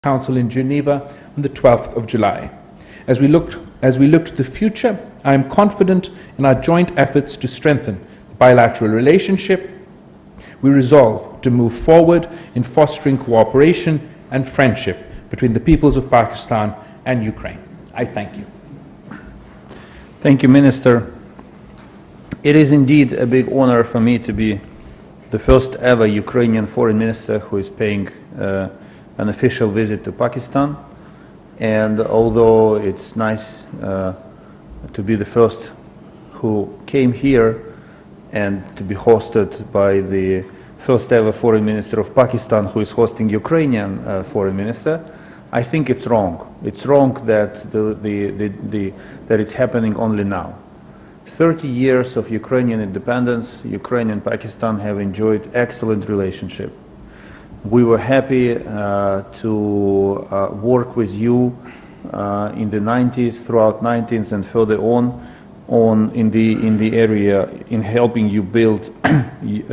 Council in Geneva on the 12th of July. As we look to the future, I am confident in our joint efforts to strengthen the bilateral relationship. We resolve to move forward in fostering cooperation and friendship between the peoples of Pakistan and Ukraine. I thank you. Thank you, Minister. It is indeed a big honor for me to be the first ever Ukrainian foreign minister who is paying an official visit to Pakistan. And although it's nice to be the first who came here and to be hosted by the first ever foreign minister of Pakistan who is hosting Ukrainian foreign minister, I think it's wrong. It's wrong that that it's happening only now. 30 years of Ukrainian independence, Ukraine and Pakistan have enjoyed excellent relationship. We were happy to work with you in the 90s, throughout 90s and further on in the area in helping you build,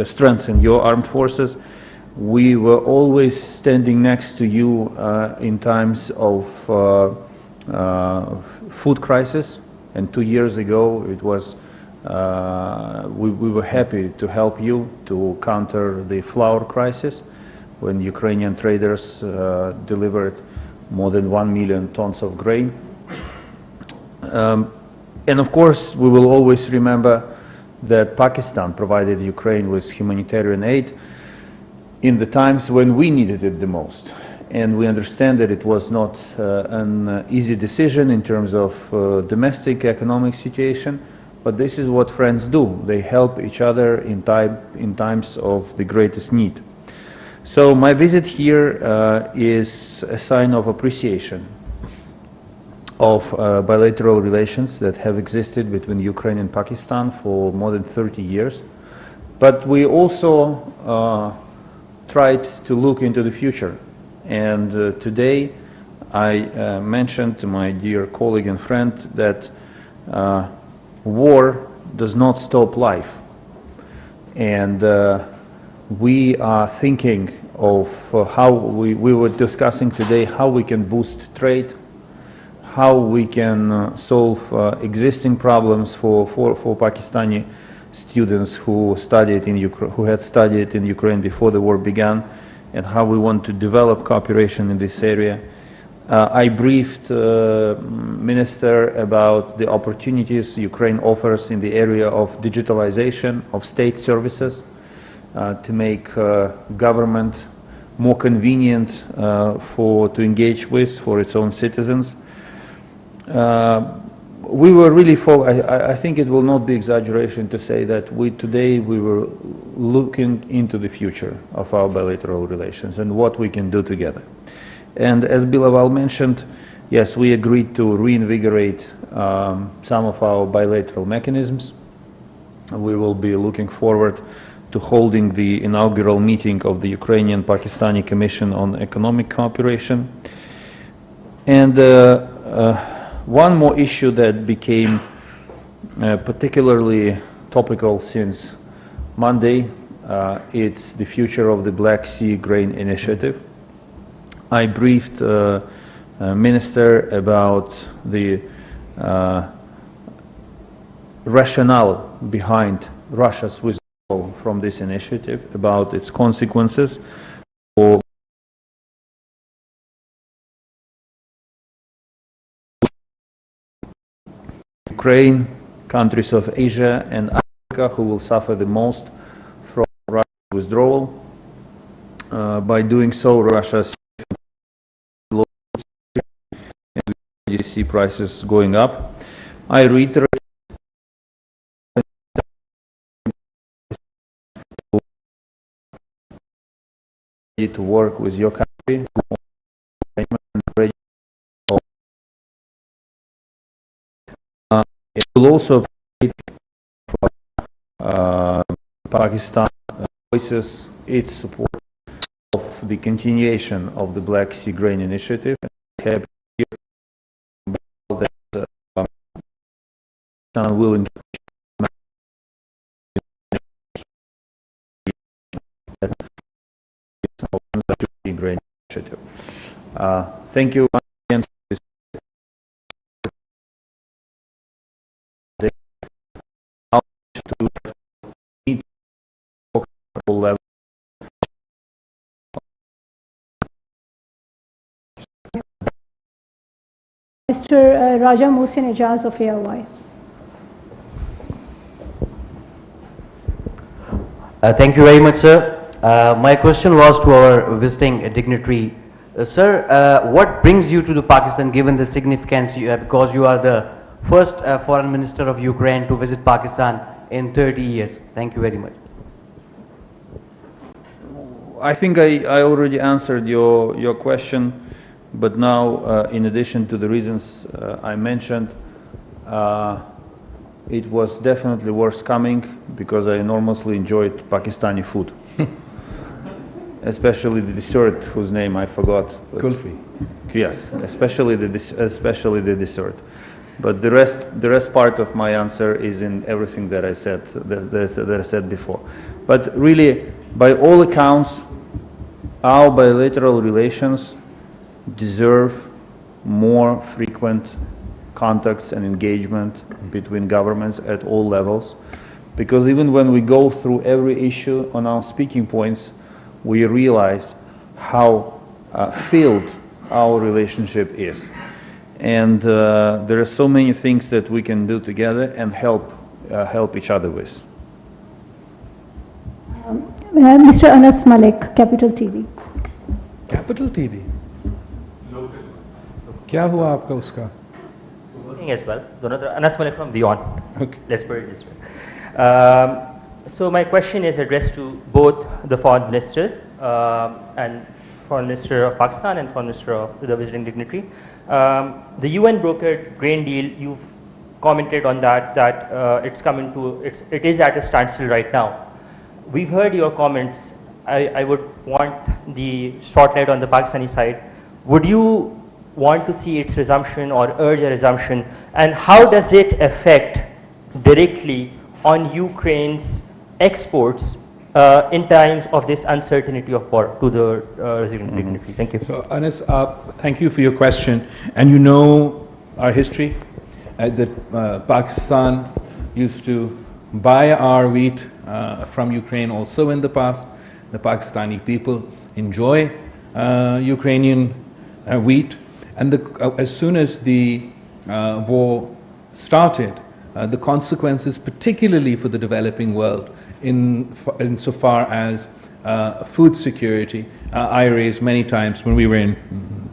strengthen your armed forces. We were always standing next to you in times of food crisis, and 2 years ago it was we were happy to help you to counter the flour crisis when Ukrainian traders delivered more than 1 million tons of grain. And of course, we will always remember that Pakistan provided Ukraine with humanitarian aid in the times when we needed it the most. And we understand that it was not an easy decision in terms of domestic economic situation, but this is what friends do. They help each other in times of the greatest need. So my visit here is a sign of appreciation of bilateral relations that have existed between Ukraine and Pakistan for more than 30 years. But we also tried to look into the future. And today I mentioned to my dear colleague and friend that war does not stop life. And we are thinking of how we were discussing today how we can boost trade, how we can solve existing problems for Pakistani students who had studied in Ukraine before the war began, and how we want to develop cooperation in this area. I briefed Minister about the opportunities Ukraine offers in the area of digitalization of state services to make government more convenient to engage with for its own citizens. We were really I think it will not be exaggeration to say that today we were looking into the future of our bilateral relations and what we can do together. And as Bilawal mentioned, yes, we agreed to reinvigorate some of our bilateral mechanisms. We will be looking forward to holding the inaugural meeting of the Ukrainian-Pakistani Commission on Economic Cooperation. And one more issue that became particularly topical since Monday, it's the future of the Black Sea Grain Initiative. I briefed Minister about the rationale behind Russia's withdrawal from this initiative, about its consequences for Ukraine, countries of Asia and Africa who will suffer the most from Russia's withdrawal. By doing so, Russia and we see prices going up. I reiterate to work with your country. It will also for Pakistan voices its support of the continuation of the Black Sea Grain Initiative. Happy that Pakistan will engage Grain Initiative. Thank you again for this to meet at all levels. Mr. Raja Mohsin Ejaz of ALY. Thank you very much, sir. My question was to our visiting dignitary. Sir, what brings you to the Pakistan given the significance, because you are the first foreign minister of Ukraine to visit Pakistan in 30 years? Thank you very much. I think I already answered your question, but now, in addition to the reasons I mentioned, it was definitely worth coming because I enormously enjoyed Pakistani food. Especially the dessert, whose name I forgot. Kulfi. Yes, especially the dessert. But the rest part of my answer is in everything that I said before. But really, by all accounts, our bilateral relations deserve more frequent contacts and engagement between governments at all levels, because even when we go through every issue on our speaking points, we realize how filled our relationship is. And there are so many things that we can do together and help each other with. Mr. Anas Malik, Capital TV. Capital TV. क्या हुआ आपका उसका? As well. Anas Malik from Beyond. Okay. Let's put it this way. So my question is addressed to both the foreign ministers and Foreign Minister of Pakistan and Foreign Minister of the visiting dignitary. The UN brokered grain deal. You've commented on that it is at a standstill right now. We've heard your comments. I would want the spotlight on the Pakistani side. Would you want to see its resumption or urge a resumption, and how does it affect directly on Ukraine's exports in times of this uncertainty of war to the resident dignitary? Thank you. So Anas, thank you for your question. And you know our history, that Pakistan used to buy our wheat from Ukraine also in the past. The Pakistani people enjoy Ukrainian wheat. And as soon as the war started, the consequences, particularly for the developing world, insofar as food security, I raised many times when we were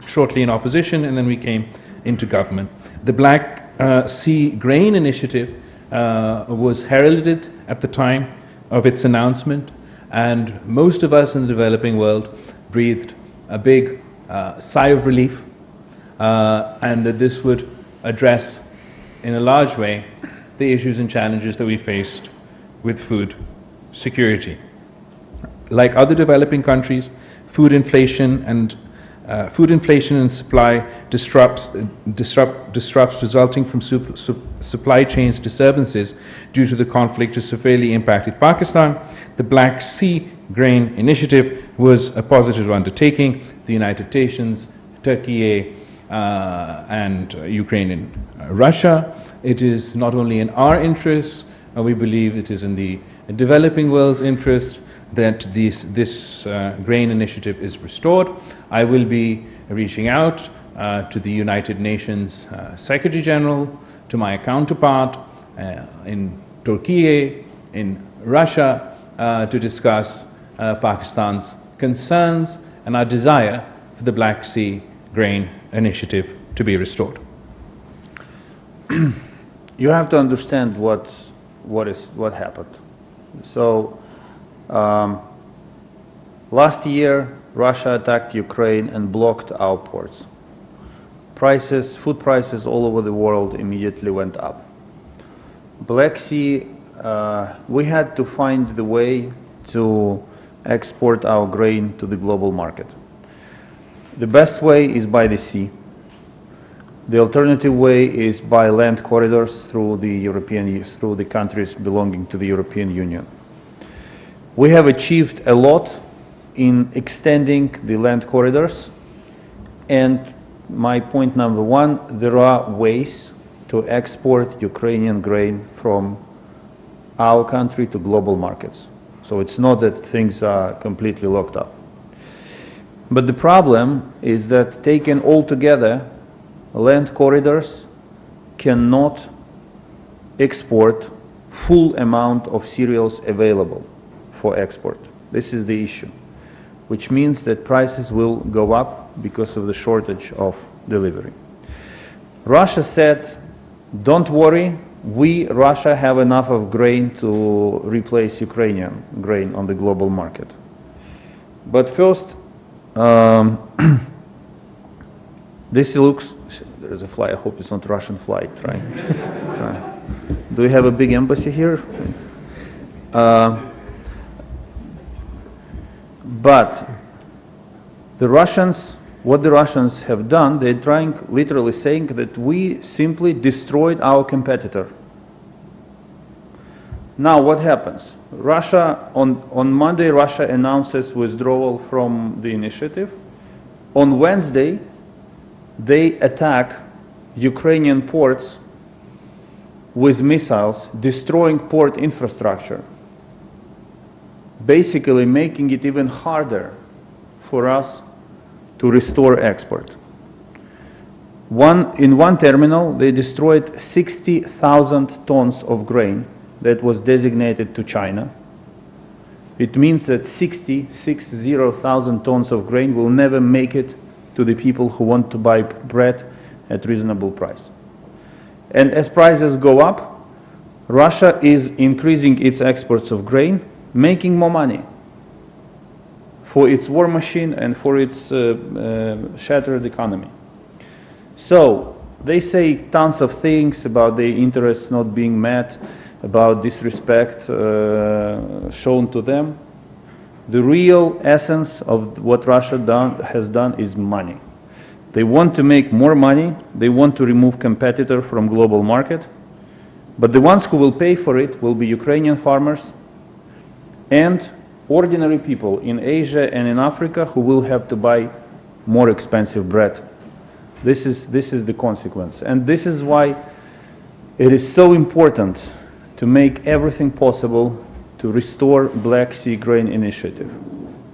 shortly in opposition and then we came into government. The Black Sea Grain Initiative was heralded at the time of its announcement, and most of us in the developing world breathed a big sigh of relief, and that this would address in a large way the issues and challenges that we faced with food security. Like other developing countries, food inflation and supply disrupts resulting from supply chains disturbances due to the conflict has severely impacted Pakistan. The Black Sea Grain Initiative was a positive undertaking. The United Nations, Turkey, and Ukraine and Russia. It is not only in our interest, we believe it is in the developing world's interest that this grain initiative is restored. I will be reaching out to the United Nations Secretary General, to my counterpart in Turkey, in Russia, to discuss Pakistan's concerns and our desire for the Black Sea Grain Initiative to be restored. You have to understand what happened. So last year Russia attacked Ukraine and blocked our ports. Food prices all over the world immediately went up. Black Sea, we had to find the way to export our grain to the global market. The best way is by the sea. The alternative way is by land corridors through the countries belonging to the European Union. We have achieved a lot in extending the land corridors, And my point number one, there are ways to export Ukrainian grain from our country to global markets. So it's not that things are completely locked up. But the problem is that taken all together, land corridors cannot export full amount of cereals available for export. This is the issue, which means that prices will go up because of the shortage of delivery. Russia said, don't worry, we, Russia, have enough of grain to replace Ukrainian grain on the global market. But first, this looks, there's a fly, I hope it's not Russian flight, right? That's right. Do we have a big embassy here? But the Russians, what the Russians have done, they're trying, literally saying that we simply destroyed our competitor. Now what happens? Russia, on Monday, Russia announces withdrawal from the initiative. On Wednesday, they attack Ukrainian ports with missiles, destroying port infrastructure, basically making it even harder for us to restore export. In one terminal, they destroyed 60,000 tons of grain that was designated to China. It means that 60,000 tons of grain will never make it to the people who want to buy bread at reasonable price. And as prices go up, Russia is increasing its exports of grain, making more money for its war machine and for its shattered economy. So they say tons of things about their interests not being met, about disrespect shown to them. The real essence of what Russia has done is money. They want to make more money, they want to remove competitor from global market, but the ones who will pay for it will be Ukrainian farmers and ordinary people in Asia and in Africa who will have to buy more expensive bread. This is the consequence. And this is why it is so important to make everything possible to restore Black Sea Grain Initiative,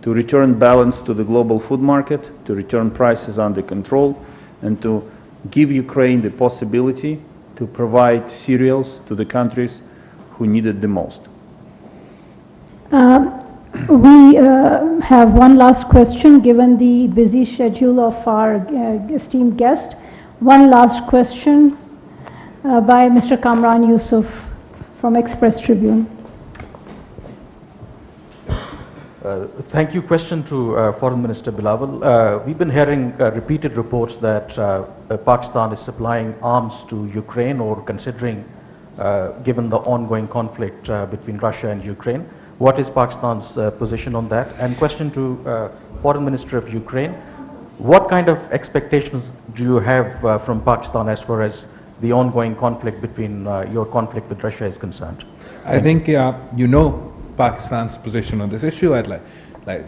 to return balance to the global food market, to return prices under control, and to give Ukraine the possibility to provide cereals to the countries who need it the most. We have one last question, given the busy schedule of our esteemed guest. One last question by Mr. Kamran Yusuf from Express Tribune. Thank you. Question to Foreign Minister Bilawal. We've been hearing repeated reports that Pakistan is supplying arms to Ukraine or considering, given the ongoing conflict between Russia and Ukraine. What is Pakistan's position on that? And question to Foreign Minister of Ukraine. What kind of expectations do you have from Pakistan as far as the ongoing conflict between your conflict with Russia is concerned? I think you know Pakistan's position on this issue. I'd like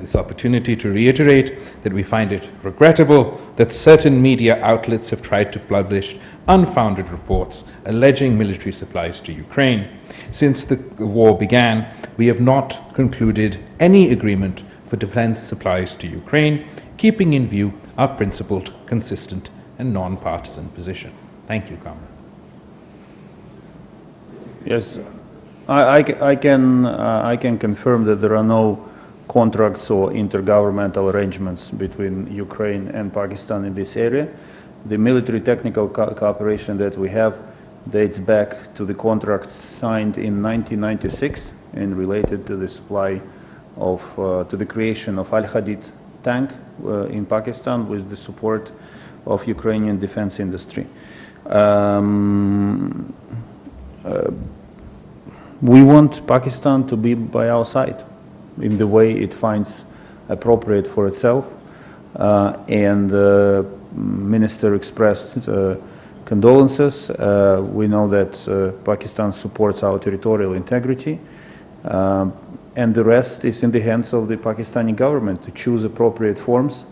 this opportunity to reiterate that we find it regrettable that certain media outlets have tried to publish unfounded reports alleging military supplies to Ukraine. Since the war began, we have not concluded any agreement for defense supplies to Ukraine, keeping in view our principled, consistent and non-partisan position. Thank you, Kamran. Yes, I can confirm that there are no contracts or intergovernmental arrangements between Ukraine and Pakistan in this area. The military technical cooperation that we have dates back to the contracts signed in 1996 and related to the supply of, to the creation of Al-Hadid tank in Pakistan with the support of Ukrainian defense industry. We want Pakistan to be by our side in the way it finds appropriate for itself, and Minister expressed condolences. We know that Pakistan supports our territorial integrity, and the rest is in the hands of the Pakistani government to choose appropriate forms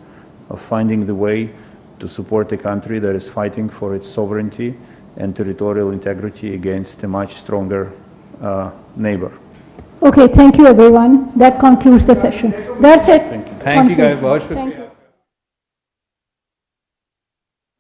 of finding the way to support a country that is fighting for its sovereignty and territorial integrity against a much stronger neighbor. Okay, thank you everyone. That concludes the session. That's it. Thank you guys. Thank you.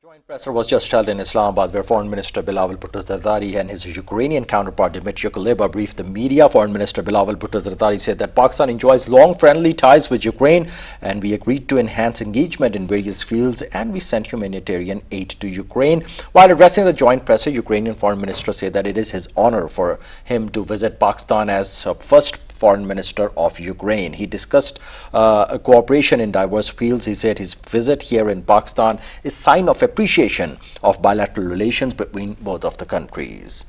Joint presser was just held in Islamabad, where Foreign Minister Bilawal Bhutto Zardari and his Ukrainian counterpart Dmitry Kuleba briefed the media. Foreign Minister Bilawal Bhutto Zardari said that Pakistan enjoys long friendly ties with Ukraine, and we agreed to enhance engagement in various fields, and we sent humanitarian aid to Ukraine. While addressing the joint presser, Ukrainian Foreign Minister said that it is his honor for him to visit Pakistan as first Foreign Minister of Ukraine. He discussed cooperation in diverse fields. He said his visit here in Pakistan is sign of appreciation of bilateral relations between both of the countries.